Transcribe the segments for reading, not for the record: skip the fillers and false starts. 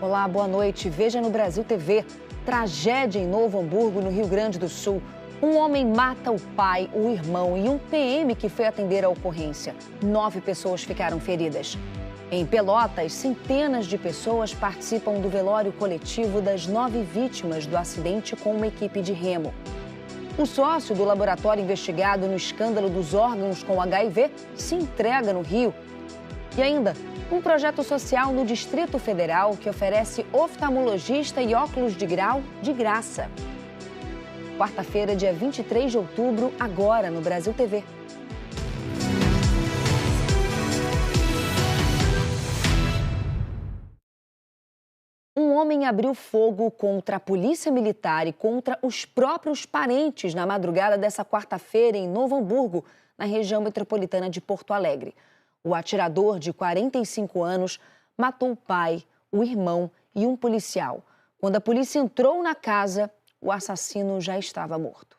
Olá, boa noite. Veja no Brasil TV. Tragédia em Novo Hamburgo, no Rio Grande do Sul. Um homem mata o pai, o irmão e um PM que foi atender a ocorrência. 9 pessoas ficaram feridas. Em Pelotas, centenas de pessoas participam do velório coletivo das 9 vítimas do acidente com uma equipe de remo. O sócio do laboratório investigado no escândalo dos órgãos com HIV se entrega no Rio. E ainda, um projeto social no Distrito Federal que oferece oftalmologista e óculos de grau de graça. Quarta-feira, dia 23 de outubro, agora no Brasil TV. Um homem abriu fogo contra a polícia militar e contra os próprios parentes na madrugada dessa quarta-feira em Novo Hamburgo, na região metropolitana de Porto Alegre. O atirador, de 45 anos, matou o pai, o irmão e um policial. Quando a polícia entrou na casa, o assassino já estava morto.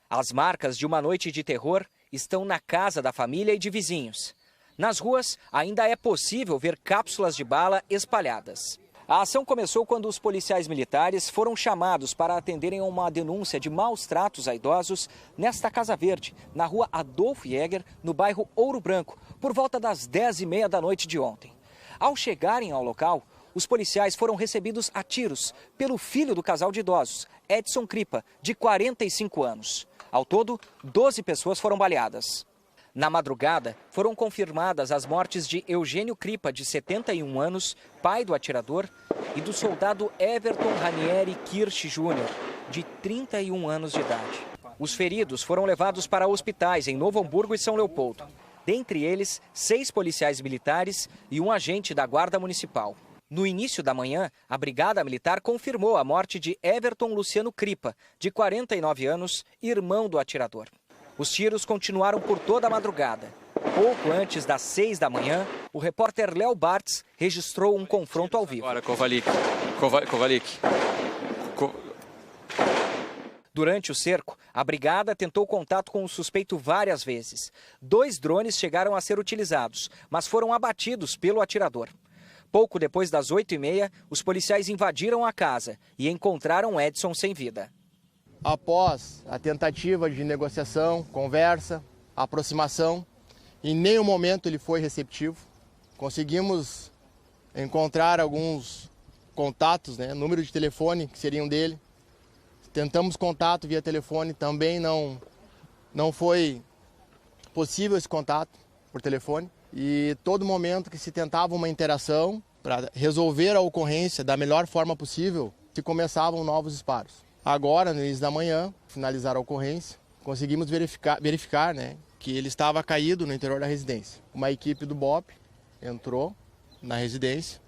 As marcas de uma noite de terror estão na casa da família e de vizinhos. Nas ruas, ainda é possível ver cápsulas de bala espalhadas. A ação começou quando os policiais militares foram chamados para atenderem a uma denúncia de maus tratos a idosos nesta Casa Verde, na rua Adolfo Jäger, no bairro Ouro Branco, por volta das 10h30 da noite de ontem. Ao chegarem ao local, os policiais foram recebidos a tiros pelo filho do casal de idosos, Edson Kripa, de 45 anos. Ao todo, 12 pessoas foram baleadas. Na madrugada, foram confirmadas as mortes de Eugênio Kripa, de 71 anos, pai do atirador, e do soldado Everton Ranieri Kirsch Júnior, de 31 anos de idade. Os feridos foram levados para hospitais em Novo Hamburgo e São Leopoldo. Dentre eles, 6 policiais militares e um agente da Guarda Municipal. No início da manhã, a Brigada Militar confirmou a morte de Everton Luciano Kripa, de 49 anos, irmão do atirador. Os tiros continuaram por toda a madrugada. Pouco antes das 6 da manhã, o repórter Léo Bartz registrou um confronto ao vivo. Agora, Kovalik. Durante o cerco, a brigada tentou contato com o suspeito várias vezes. 2 drones chegaram a ser utilizados, mas foram abatidos pelo atirador. Pouco depois das 8h30, os policiais invadiram a casa e encontraram Edson sem vida. Após a tentativa de negociação, conversa, aproximação, em nenhum momento ele foi receptivo. Conseguimos encontrar alguns contatos, número de telefone que seriam dele. Tentamos contato via telefone, também não foi possível esse contato por telefone. E todo momento que se tentava uma interação para resolver a ocorrência da melhor forma possível, se começavam novos disparos. Agora, no início da manhã, finalizar a ocorrência, conseguimos verificar que ele estava caído no interior da residência. Uma equipe do BOP entrou na residência,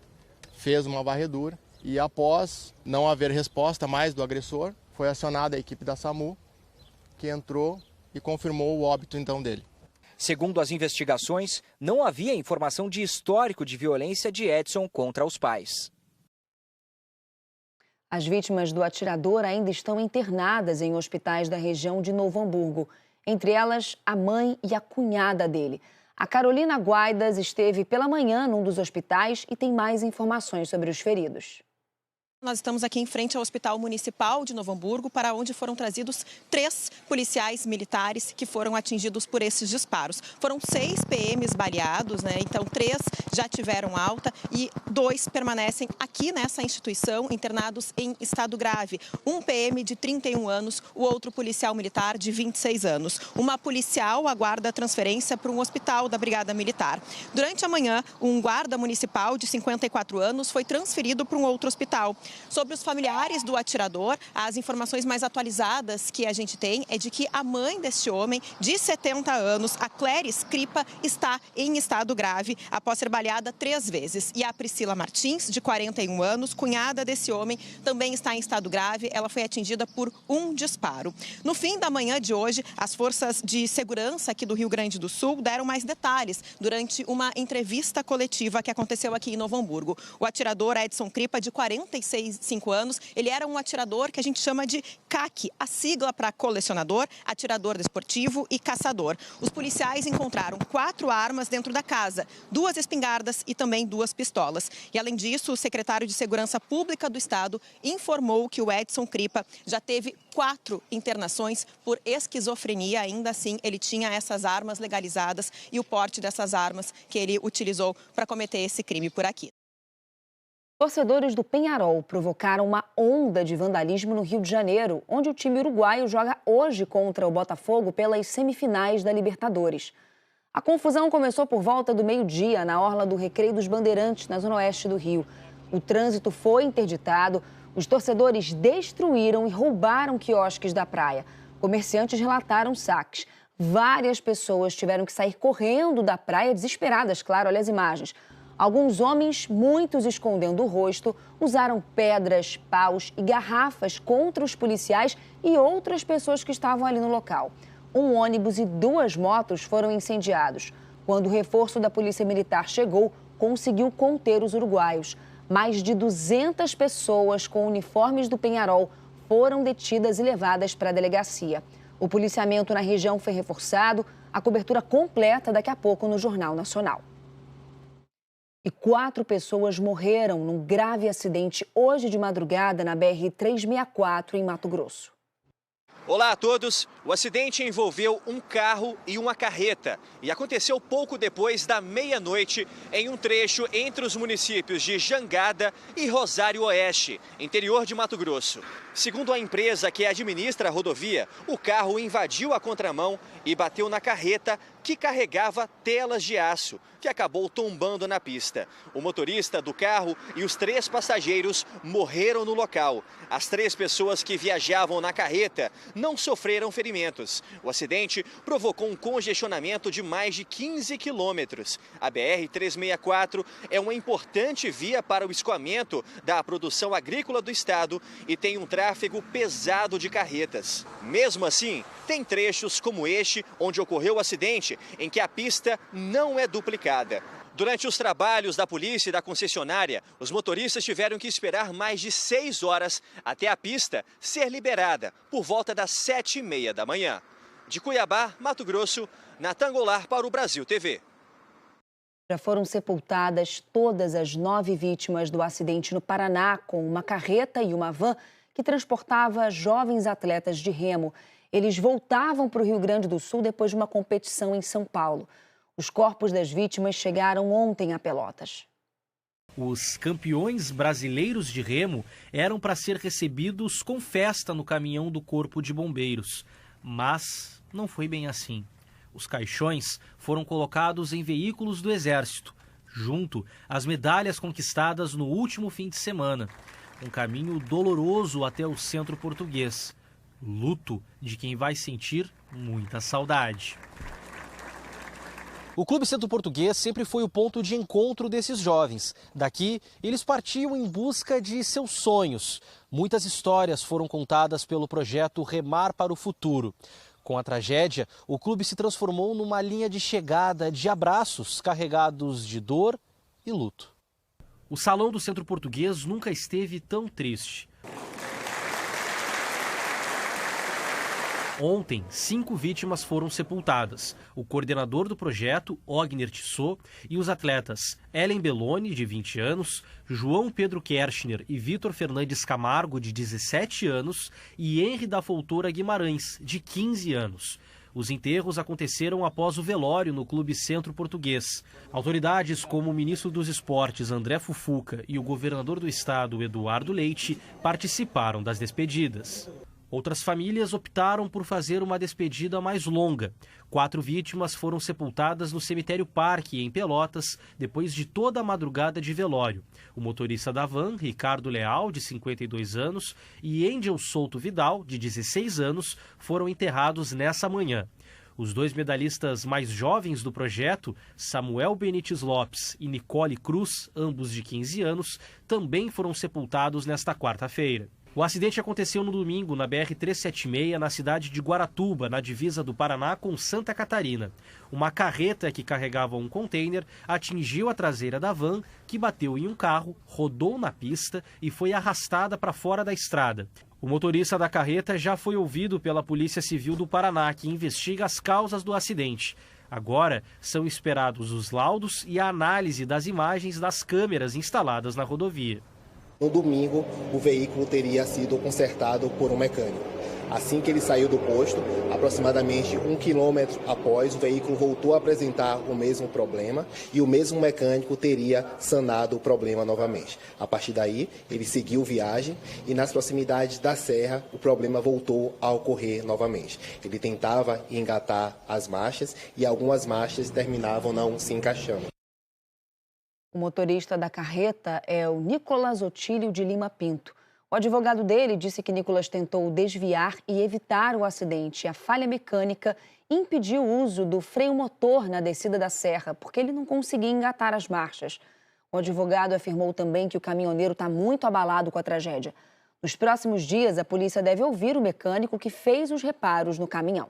fez uma varredura e após não haver resposta mais do agressor, foi acionada a equipe da SAMU, que entrou e confirmou o óbito então dele. Segundo as investigações, não havia informação de histórico de violência de Edson contra os pais. As vítimas do atirador ainda estão internadas em hospitais da região de Novo Hamburgo. Entre elas, a mãe e a cunhada dele. A Carolina Guaidas esteve pela manhã num dos hospitais e tem mais informações sobre os feridos. Nós estamos aqui em frente ao Hospital Municipal de Novo Hamburgo, para onde foram trazidos 3 policiais militares que foram atingidos por esses disparos. Foram 6 PMs baleados, então 3 já tiveram alta e 2 permanecem aqui nessa instituição, internados em estado grave. Um PM de 31 anos, o outro policial militar de 26 anos. Uma policial aguarda a transferência para um hospital da Brigada Militar. Durante a manhã, um guarda municipal de 54 anos foi transferido para um outro hospital. Sobre os familiares do atirador, as informações mais atualizadas que a gente tem é de que a mãe deste homem, de 70 anos, a Cléris Kripa, está em estado grave após ser baleada 3 vezes. E a Priscila Martins, de 41 anos, cunhada desse homem, também está em estado grave. Ela foi atingida por um disparo. No fim da manhã de hoje, as forças de segurança aqui do Rio Grande do Sul deram mais detalhes durante uma entrevista coletiva que aconteceu aqui em Novo Hamburgo. O atirador Edson Kripa, de 46 35 anos. Ele era um atirador que a gente chama de CAC, a sigla para colecionador, atirador desportivo e caçador. Os policiais encontraram 4 armas dentro da casa, 2 espingardas e também 2 pistolas. E, além disso, o secretário de Segurança Pública do Estado informou que o Edson Cripa já teve 4 internações por esquizofrenia. Ainda assim, ele tinha essas armas legalizadas e o porte dessas armas que ele utilizou para cometer esse crime por aqui. Torcedores do Peñarol provocaram uma onda de vandalismo no Rio de Janeiro, onde o time uruguaio joga hoje contra o Botafogo pelas semifinais da Libertadores. A confusão começou por volta do meio-dia na orla do Recreio dos Bandeirantes, na zona oeste do Rio. O trânsito foi interditado, os torcedores destruíram e roubaram quiosques da praia. Comerciantes relataram saques. Várias pessoas tiveram que sair correndo da praia, desesperadas, claro, olha as imagens. Alguns homens, muitos escondendo o rosto, usaram pedras, paus e garrafas contra os policiais e outras pessoas que estavam ali no local. Um ônibus e 2 motos foram incendiados. Quando o reforço da Polícia Militar chegou, conseguiu conter os uruguaios. Mais de 200 pessoas com uniformes do Peñarol foram detidas e levadas para a delegacia. O policiamento na região foi reforçado, a cobertura completa daqui a pouco no Jornal Nacional. E 4 pessoas morreram num grave acidente hoje de madrugada na BR-364, em Mato Grosso. Olá a todos. O acidente envolveu um carro e uma carreta e aconteceu pouco depois da meia-noite em um trecho entre os municípios de Jangada e Rosário Oeste, interior de Mato Grosso. Segundo a empresa que administra a rodovia, o carro invadiu a contramão e bateu na carreta que carregava telas de aço, que acabou tombando na pista. O motorista do carro e os 3 passageiros morreram no local. As 3 pessoas que viajavam na carreta não sofreram ferimentos. O acidente provocou um congestionamento de mais de 15 quilômetros. A BR-364 é uma importante via para o escoamento da produção agrícola do estado e tem um tráfego pesado de carretas. Mesmo assim, tem trechos como este, onde ocorreu o acidente, em que a pista não é duplicada. Durante os trabalhos da polícia e da concessionária, os motoristas tiveram que esperar mais de 6 horas até a pista ser liberada, por volta das 7h30 da manhã. De Cuiabá, Mato Grosso, Natan Goulart para o Brasil TV. Já foram sepultadas todas as 9 vítimas do acidente no Paraná, com uma carreta e uma van que transportava jovens atletas de remo. Eles voltavam para o Rio Grande do Sul depois de uma competição em São Paulo. Os corpos das vítimas chegaram ontem a Pelotas. Os campeões brasileiros de remo eram para ser recebidos com festa no caminhão do Corpo de Bombeiros. Mas não foi bem assim. Os caixões foram colocados em veículos do Exército, junto às medalhas conquistadas no último fim de semana. Um caminho doloroso até o centro português. Luto de quem vai sentir muita saudade. O Clube Centro Português sempre foi o ponto de encontro desses jovens. Daqui, eles partiam em busca de seus sonhos. Muitas histórias foram contadas pelo projeto Remar para o Futuro. Com a tragédia, o clube se transformou numa linha de chegada de abraços carregados de dor e luto. O Salão do Centro Português nunca esteve tão triste. Ontem, 5 vítimas foram sepultadas. O coordenador do projeto, Ogner Tissot, e os atletas Ellen Belloni, de 20 anos, João Pedro Kershner e Vitor Fernandes Camargo, de 17 anos, e Henry da Foltora Guimarães, de 15 anos. Os enterros aconteceram após o velório no Clube Centro Português. Autoridades como o ministro dos Esportes, André Fufuca, e o governador do estado, Eduardo Leite, participaram das despedidas. Outras famílias optaram por fazer uma despedida mais longa. 4 vítimas foram sepultadas no cemitério Parque, em Pelotas, depois de toda a madrugada de velório. O motorista da van, Ricardo Leal, de 52 anos, e Angel Souto Vidal, de 16 anos, foram enterrados nessa manhã. Os 2 medalhistas mais jovens do projeto, Samuel Benites Lopes e Nicole Cruz, ambos de 15 anos, também foram sepultados nesta quarta-feira. O acidente aconteceu no domingo na BR-376, na cidade de Guaratuba, na divisa do Paraná com Santa Catarina. Uma carreta que carregava um container atingiu a traseira da van, que bateu em um carro, rodou na pista e foi arrastada para fora da estrada. O motorista da carreta já foi ouvido pela Polícia Civil do Paraná, que investiga as causas do acidente. Agora são esperados os laudos e a análise das imagens das câmeras instaladas na rodovia. No domingo, o veículo teria sido consertado por um mecânico. Assim que ele saiu do posto, aproximadamente 1 quilômetro após, o veículo voltou a apresentar o mesmo problema e o mesmo mecânico teria sanado o problema novamente. A partir daí, ele seguiu viagem e nas proximidades da serra, o problema voltou a ocorrer novamente. Ele tentava engatar as marchas e algumas marchas terminavam não se encaixando. O motorista da carreta é o Nicolas Otílio de Lima Pinto. O advogado dele disse que Nicolas tentou desviar e evitar o acidente. A falha mecânica impediu o uso do freio motor na descida da serra, porque ele não conseguia engatar as marchas. O advogado afirmou também que o caminhoneiro está muito abalado com a tragédia. Nos próximos dias, a polícia deve ouvir o mecânico que fez os reparos no caminhão.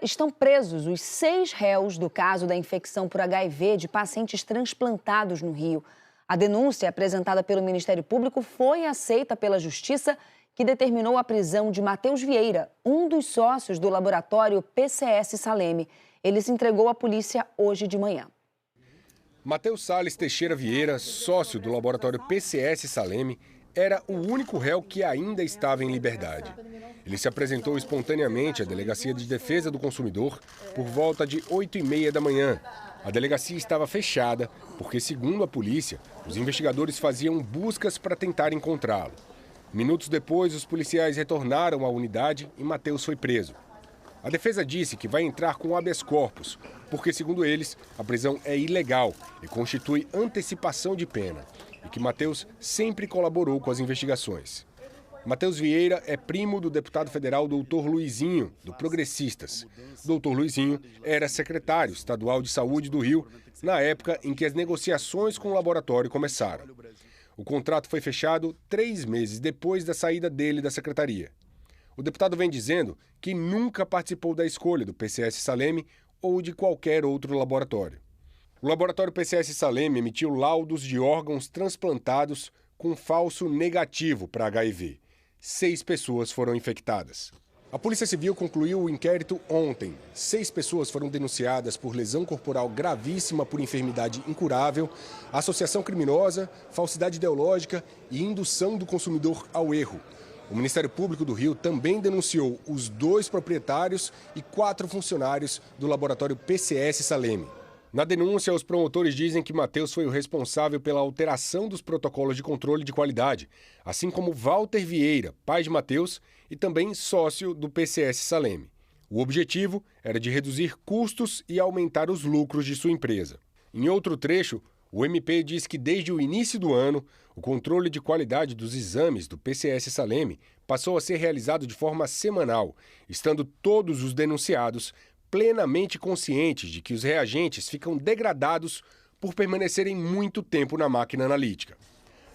Estão presos os 6 réus do caso da infecção por HIV de pacientes transplantados no Rio. A denúncia apresentada pelo Ministério Público foi aceita pela Justiça, que determinou a prisão de Matheus Vieira, um dos sócios do laboratório PCS Saleme. Ele se entregou à polícia hoje de manhã. Matheus Salles Teixeira Vieira, sócio do laboratório PCS Saleme, era o único réu que ainda estava em liberdade. Ele se apresentou espontaneamente à Delegacia de Defesa do Consumidor por volta de 8h30 da manhã. A delegacia estava fechada porque, segundo a polícia, os investigadores faziam buscas para tentar encontrá-lo. Minutos depois, os policiais retornaram à unidade e Matheus foi preso. A defesa disse que vai entrar com habeas corpus, porque, segundo eles, a prisão é ilegal e constitui antecipação de pena, e que Matheus sempre colaborou com as investigações. Matheus Vieira é primo do deputado federal Dr. Luizinho, do Progressistas. Dr. Luizinho era secretário estadual de saúde do Rio na época em que as negociações com o laboratório começaram. O contrato foi fechado 3 meses depois da saída dele da secretaria. O deputado vem dizendo que nunca participou da escolha do PCS Saleme ou de qualquer outro laboratório. O laboratório PCS Saleme emitiu laudos de órgãos transplantados com falso negativo para HIV. 6 pessoas foram infectadas. A Polícia Civil concluiu o inquérito ontem. 6 pessoas foram denunciadas por lesão corporal gravíssima por enfermidade incurável, associação criminosa, falsidade ideológica e indução do consumidor ao erro. O Ministério Público do Rio também denunciou os 2 proprietários e 4 funcionários do laboratório PCS Saleme. Na denúncia, os promotores dizem que Matheus foi o responsável pela alteração dos protocolos de controle de qualidade, assim como Walter Vieira, pai de Matheus e também sócio do PCS Saleme. O objetivo era de reduzir custos e aumentar os lucros de sua empresa. Em outro trecho, o MP diz que desde o início do ano, o controle de qualidade dos exames do PCS Saleme passou a ser realizado de forma semanal, estando todos os denunciados plenamente conscientes de que os reagentes ficam degradados por permanecerem muito tempo na máquina analítica.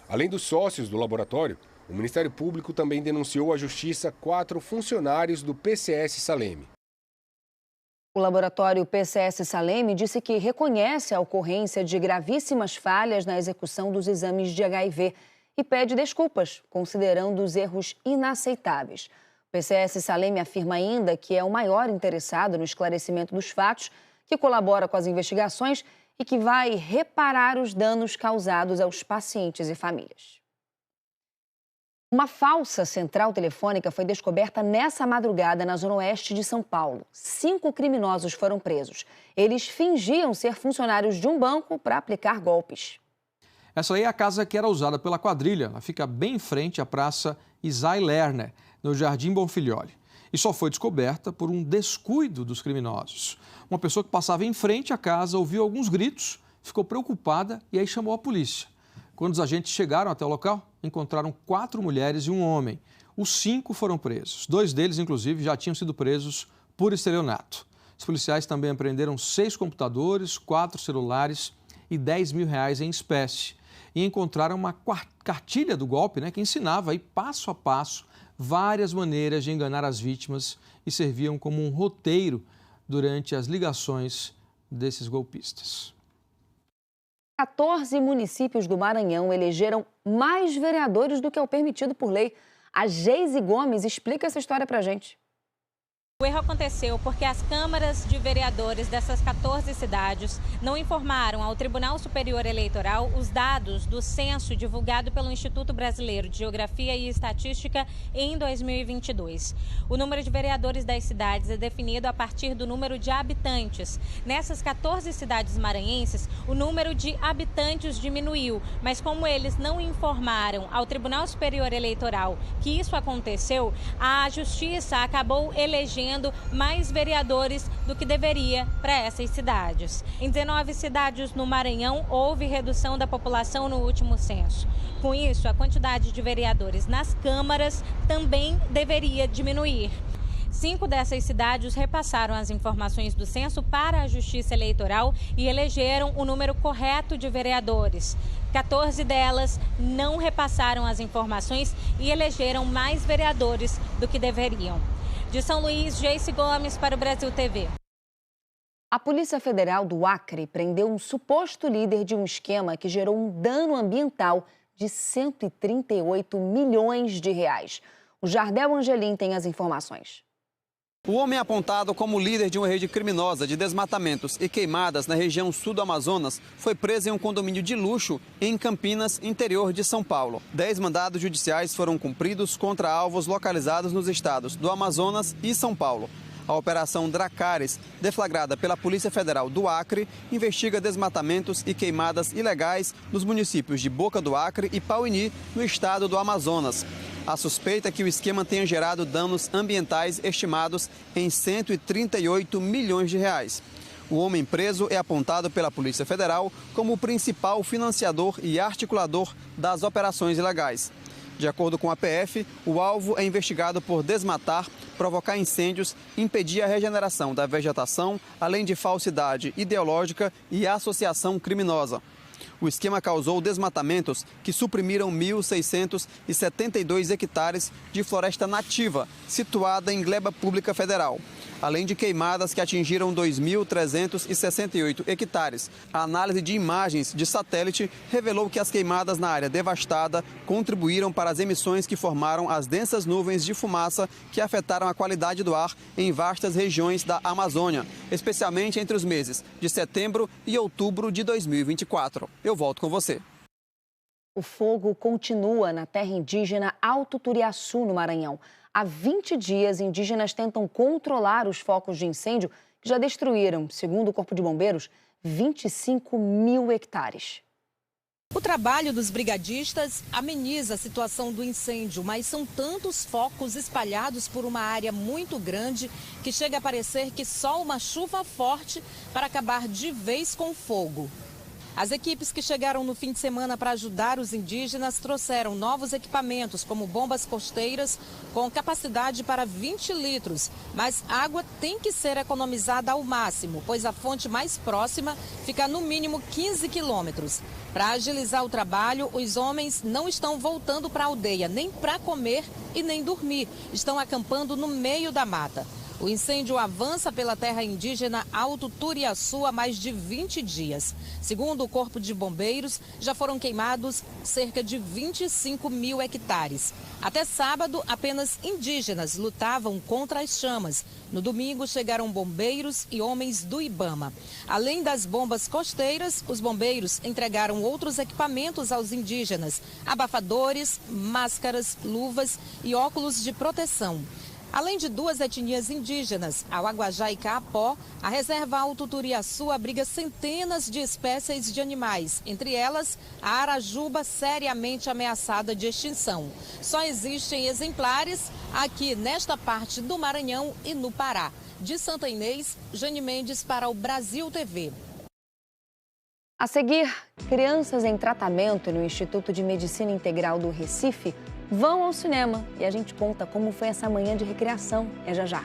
Além dos sócios do laboratório, o Ministério Público também denunciou à Justiça 4 funcionários do PCS Saleme. O laboratório PCS Saleme disse que reconhece a ocorrência de gravíssimas falhas na execução dos exames de HIV e pede desculpas, considerando os erros inaceitáveis. O PCS Saleme afirma ainda que é o maior interessado no esclarecimento dos fatos, que colabora com as investigações e que vai reparar os danos causados aos pacientes e famílias. Uma falsa central telefônica foi descoberta nessa madrugada na zona oeste de São Paulo. 5 criminosos foram presos. Eles fingiam ser funcionários de um banco para aplicar golpes. Essa aí é a casa que era usada pela quadrilha. Ela fica bem em frente à Praça Isai Lerner, no Jardim Bonfilholi. E só foi descoberta por um descuido dos criminosos. Uma pessoa que passava em frente à casa ouviu alguns gritos, ficou preocupada e aí chamou a polícia. Quando os agentes chegaram até o local, encontraram 4 mulheres e um homem. Os 5 foram presos. 2 deles, inclusive, já tinham sido presos por estelionato. Os policiais também apreenderam 6 computadores, 4 celulares e R$10 mil em espécie. e encontraram uma cartilha do golpe, que ensinava aí, passo a passo várias maneiras de enganar as vítimas e serviam como um roteiro durante as ligações desses golpistas. 14 municípios do Maranhão elegeram mais vereadores do que é o permitido por lei. A Geise Gomes explica essa história pra gente. O erro aconteceu porque as câmaras de vereadores dessas 14 cidades não informaram ao Tribunal Superior Eleitoral os dados do censo divulgado pelo Instituto Brasileiro de Geografia e Estatística em 2022. O número de vereadores das cidades é definido a partir do número de habitantes. Nessas 14 cidades maranhenses, o número de habitantes diminuiu, mas como eles não informaram ao Tribunal Superior Eleitoral que isso aconteceu, a Justiça acabou elegendo mais vereadores do que deveria para essas cidades. Em 19 cidades no Maranhão, houve redução da população no último censo. Com isso, a quantidade de vereadores nas câmaras também deveria diminuir. 5 dessas cidades repassaram as informações do censo para a Justiça Eleitoral e elegeram o número correto de vereadores. 14 delas não repassaram as informações e elegeram mais vereadores do que deveriam. De São Luís, Geise Gomes para o Brasil TV. A Polícia Federal do Acre prendeu um suposto líder de um esquema que gerou um dano ambiental de 138 milhões de reais. O Jardel Angelim tem as informações. O homem apontado como líder de uma rede criminosa de desmatamentos e queimadas na região sul do Amazonas foi preso em um condomínio de luxo em Campinas, interior de São Paulo. 10 mandados judiciais foram cumpridos contra alvos localizados nos estados do Amazonas e São Paulo. A Operação Dracares, deflagrada pela Polícia Federal do Acre, investiga desmatamentos e queimadas ilegais nos municípios de Boca do Acre e Pauini, no estado do Amazonas. A suspeita é que o esquema tenha gerado danos ambientais estimados em 138 milhões de reais. O homem preso é apontado pela Polícia Federal como o principal financiador e articulador das operações ilegais. De acordo com a PF, o alvo é investigado por desmatar, provocar incêndios, impedir a regeneração da vegetação, além de falsidade ideológica e associação criminosa. O esquema causou desmatamentos que suprimiram 1.672 hectares de floresta nativa, situada em gleba pública federal, além de queimadas que atingiram 2.368 hectares. A análise de imagens de satélite revelou que as queimadas na área devastada contribuíram para as emissões que formaram as densas nuvens de fumaça que afetaram a qualidade do ar em vastas regiões da Amazônia, especialmente entre os meses de setembro e outubro de 2024. Eu volto com você. O fogo continua na terra indígena Alto Turiaçu, no Maranhão. Há 20 dias, indígenas tentam controlar os focos de incêndio que já destruíram, segundo o Corpo de Bombeiros, 25 mil hectares. O trabalho dos brigadistas ameniza a situação do incêndio, mas são tantos focos espalhados por uma área muito grande que chega a parecer que só uma chuva forte para acabar de vez com o fogo. As equipes que chegaram no fim de semana para ajudar os indígenas trouxeram novos equipamentos, como bombas costeiras com capacidade para 20 litros. Mas a água tem que ser economizada ao máximo, pois a fonte mais próxima fica no mínimo 15 quilômetros. Para agilizar o trabalho, os homens não estão voltando para a aldeia, nem para comer e nem dormir. Estão acampando no meio da mata. O incêndio avança pela terra indígena Alto Turiaçu há mais de 20 dias. Segundo o Corpo de Bombeiros, já foram queimados cerca de 25 mil hectares. Até sábado, apenas indígenas lutavam contra as chamas. No domingo, chegaram bombeiros e homens do Ibama. Além das bombas costeiras, os bombeiros entregaram outros equipamentos aos indígenas: abafadores, máscaras, luvas e óculos de proteção. Além de 2 etnias indígenas, a Aguajá e Caapó, a reserva Alto Turiaçu abriga centenas de espécies de animais, entre elas a arajuba, seriamente ameaçada de extinção. Só existem exemplares aqui nesta parte do Maranhão e no Pará. De Santa Inês, Jane Mendes para o Brasil TV. A seguir, crianças em tratamento no Instituto de Medicina Integral do Recife vão ao cinema e a gente conta como foi essa manhã de recreação. É já já.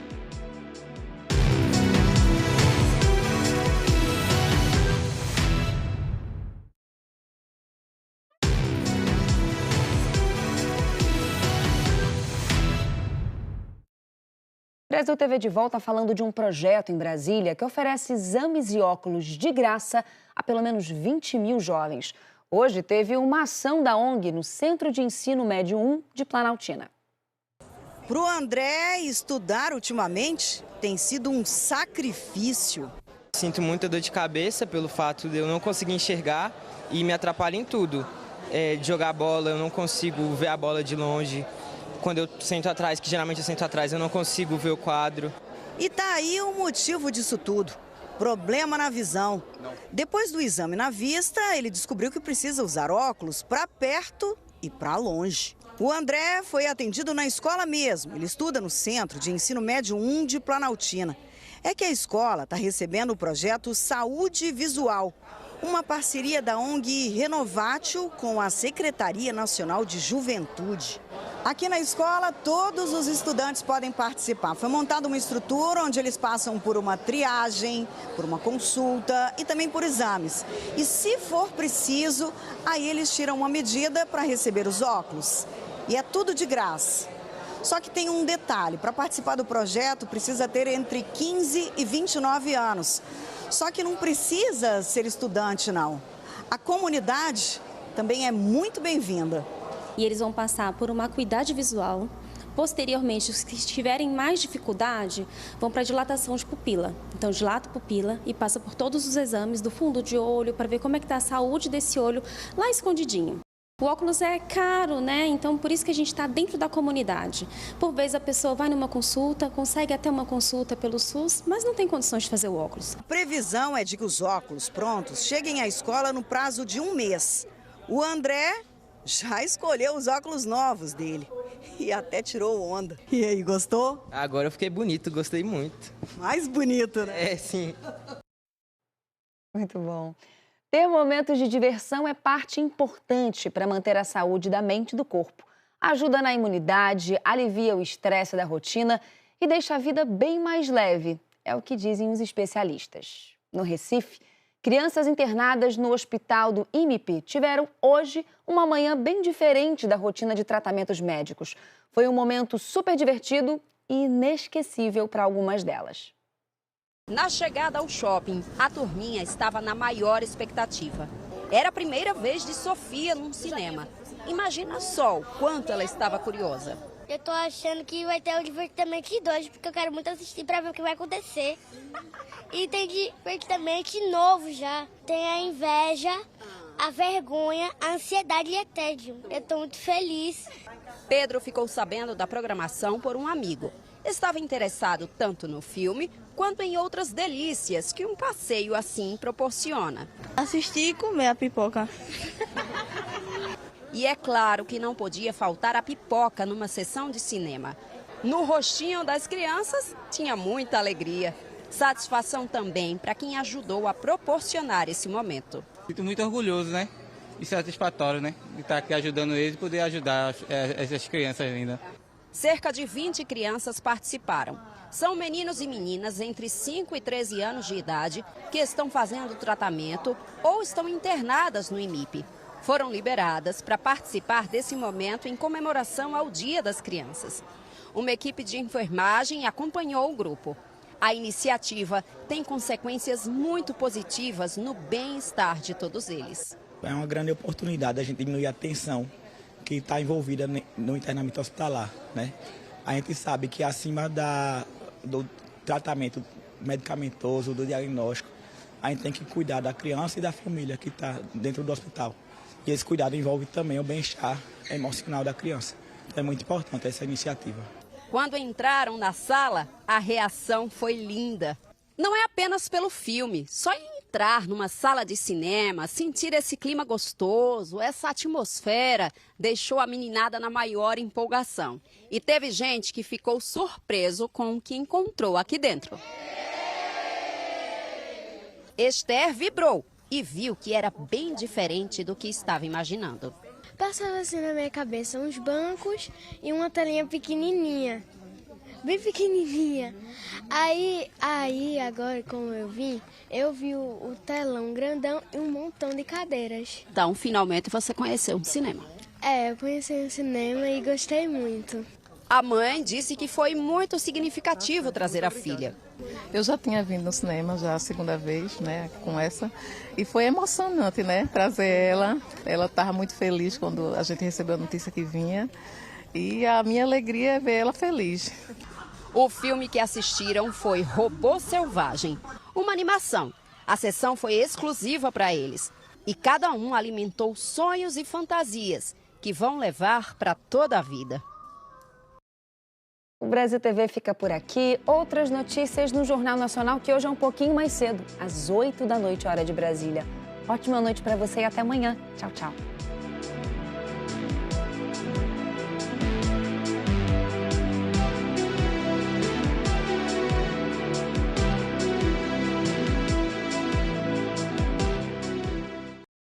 Brasil TV de volta falando de um projeto em Brasília que oferece exames e óculos de graça a pelo menos 20 mil jovens. Hoje teve uma ação da ONG no Centro de Ensino Médio 1 de Planaltina. Para o André, estudar ultimamente tem sido um sacrifício. Sinto muita dor de cabeça pelo fato de eu não conseguir enxergar e me atrapalha em tudo. De jogar bola, eu não consigo ver a bola de longe. Quando eu sento atrás, que geralmente eu sento atrás, eu não consigo ver o quadro. E tá aí o motivo disso tudo. Problema na visão. Depois do exame na vista, ele descobriu que precisa usar óculos para perto e para longe. O André foi atendido na escola mesmo. Ele estuda no Centro de Ensino Médio 1 de Planaltina. É que a escola está recebendo o projeto Saúde Visual, uma parceria da ONG Renovatio com a Secretaria Nacional de Juventude. Aqui na escola, todos os estudantes podem participar. Foi montada uma estrutura onde eles passam por uma triagem, por uma consulta e também por exames. E se for preciso, aí eles tiram uma medida para receber os óculos. E é tudo de graça. Só que tem um detalhe, para participar do projeto precisa ter entre 15 e 29 anos. Só que não precisa ser estudante, não. A comunidade também é muito bem-vinda. E eles vão passar por uma acuidade visual. Posteriormente, os que tiverem mais dificuldade vão para a dilatação de pupila. Então, dilata a pupila e passa por todos os exames do fundo de olho para ver como é que está a saúde desse olho lá escondidinho. O óculos é caro, né? Então, por isso que a gente está dentro da comunidade. Por vezes, a pessoa vai numa consulta, consegue até uma consulta pelo SUS, mas não tem condições de fazer o óculos. A previsão é de que os óculos prontos cheguem à escola no prazo de 1 mês. O André já escolheu os óculos novos dele e até tirou onda. E aí, gostou? Agora eu fiquei bonito, gostei muito. Mais bonito, né? É, sim. Muito bom. Ter momentos de diversão é parte importante para manter a saúde da mente e do corpo. Ajuda na imunidade, alivia o estresse da rotina e deixa a vida bem mais leve, é o que dizem os especialistas. No Recife, crianças internadas no hospital do IMIP tiveram hoje uma manhã bem diferente da rotina de tratamentos médicos. Foi um momento super divertido e inesquecível para algumas delas. Na chegada ao shopping, a turminha estava na maior expectativa. Era a primeira vez de Sofia num cinema. Imagina só o quanto ela estava curiosa. Eu tô achando que vai ter o Divertidamente 2, porque eu quero muito assistir para ver o que vai acontecer. E tem Divertidamente novo já. Tem a inveja, a vergonha, a ansiedade e o tédio. Eu tô muito feliz. Pedro ficou sabendo da programação por um amigo. Estava interessado tanto no filme quanto em outras delícias que um passeio assim proporciona. Assistir e comer a pipoca. E é claro que não podia faltar a pipoca numa sessão de cinema. No rostinho das crianças tinha muita alegria. Satisfação também para quem ajudou a proporcionar esse momento. Sinto muito orgulhoso, né? E satisfatório, né? De estar aqui ajudando eles e poder ajudar essas crianças ainda. Cerca de 20 crianças participaram. São meninos e meninas entre 5 e 13 anos de idade que estão fazendo tratamento ou estão internadas no IMIP. Foram liberadas para participar desse momento em comemoração ao Dia das Crianças. Uma equipe de enfermagem acompanhou o grupo. A iniciativa tem consequências muito positivas no bem-estar de todos eles. É uma grande oportunidade da gente diminuir a tensão que está envolvida no internamento hospitalar, né? A gente sabe que acima do tratamento medicamentoso, do diagnóstico, a gente tem que cuidar da criança e da família que está dentro do hospital. E esse cuidado envolve também o bem-estar emocional da criança. Então é muito importante essa iniciativa. Quando entraram na sala, a reação foi linda. Não é apenas pelo filme, só em entrar numa sala de cinema, sentir esse clima gostoso, essa atmosfera, deixou a meninada na maior empolgação. E teve gente que ficou surpreso com o que encontrou aqui dentro. Esther vibrou e viu que era bem diferente do que estava imaginando. Passava assim na minha cabeça uns bancos e uma telinha pequenininha. Bem pequenininha. Aí agora, como eu vi o telão grandão e um montão de cadeiras. Então, finalmente você conheceu um cinema. Eu conheci um cinema e gostei muito. A mãe disse que foi muito significativo trazer a filha. Eu já tinha vindo no cinema, já a segunda vez, né, com essa, e foi emocionante, né, trazer ela. Ela estava muito feliz quando a gente recebeu a notícia que vinha, e a minha alegria é ver ela feliz. O filme que assistiram foi Robô Selvagem, uma animação. A sessão foi exclusiva para eles, e cada um alimentou sonhos e fantasias que vão levar para toda a vida. O Brasil TV fica por aqui. Outras notícias no Jornal Nacional, que hoje é um pouquinho mais cedo, às 8 da noite, hora de Brasília. Ótima noite para você e até amanhã. Tchau, tchau.